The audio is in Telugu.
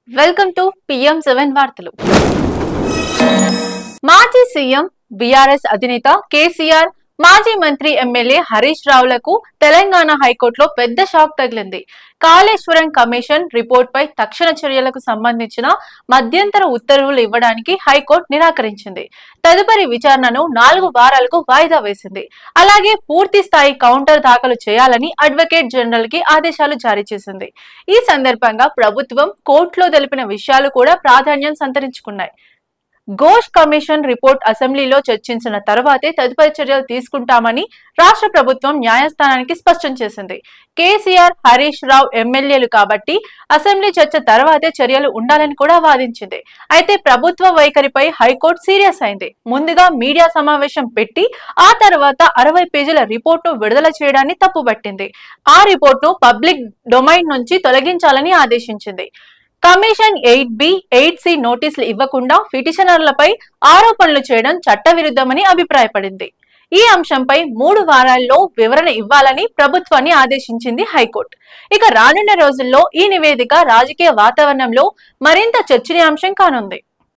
వెల్కమ్ టు PM7 వార్తలు. మాజీ సీఎం బీఆర్ఎస్ అధినేత కేసీఆర్, మాజీ మంత్రి ఎమ్మెల్యే హరీష్ రావులకు తెలంగాణ హైకోర్టులో పెద్ద షాక్ తగిలింది. కాళేశ్వరం కమిషన్ రిపోర్ట్ పై తక్షణ చర్యలకు సంబంధించిన మధ్యంతర ఉత్తర్వులు ఇవ్వడానికి హైకోర్టు నిరాకరించింది. తదుపరి విచారణను 4 వారాలకు వాయిదా వేసింది. అలాగే పూర్తి స్థాయి కౌంటర్ దాఖలు చేయాలని అడ్వకేట్ జనరల్ కి ఆదేశాలు జారీ చేసింది. ఈ సందర్భంగా ప్రభుత్వం కోర్టులో తెలిపిన విషయాలు కూడా ప్రాధాన్యం సంతరించుకున్నాయి. ఘోష్ కమిషన్ రిపోర్ట్ అసెంబ్లీలో చర్చించిన తర్వాతే తదుపరి చర్యలు తీసుకుంటామని రాష్ట్ర ప్రభుత్వం న్యాయస్థానానికి స్పష్టం చేసింది. కేసీఆర్, హరీష్ రావు ఎమ్మెల్యేలు కాబట్టి అసెంబ్లీ చర్చ తర్వాతే చర్యలు ఉండాలని కూడా వాదించింది. అయితే ప్రభుత్వ వైఖరిపై హైకోర్టు సీరియస్ అయింది. ముందుగా మీడియా సమావేశం పెట్టి ఆ తర్వాత 60 పేజీల రిపోర్టును విడుదల చేయడాన్ని తప్పుపట్టింది. ఆ రిపోర్టును పబ్లిక్ డొమైన్ నుంచి తొలగించాలని ఆదేశించింది. కమిషన్ 8B, 8C నోటీసులు ఇవ్వకుండా పిటిషనర్లపై ఆరోపణలు చేయడం చట్టవిరుద్ధమని అభిప్రాయపడింది. ఈ అంశంపై 3 వారాల్లో వివరణ ఇవ్వాలని ప్రభుత్వాన్ని ఆదేశించింది హైకోర్టు. ఇక రానున్న రోజుల్లో ఈ నివేదిక రాజకీయ వాతావరణంలో మరింత చర్చనీయాంశం కానుంది.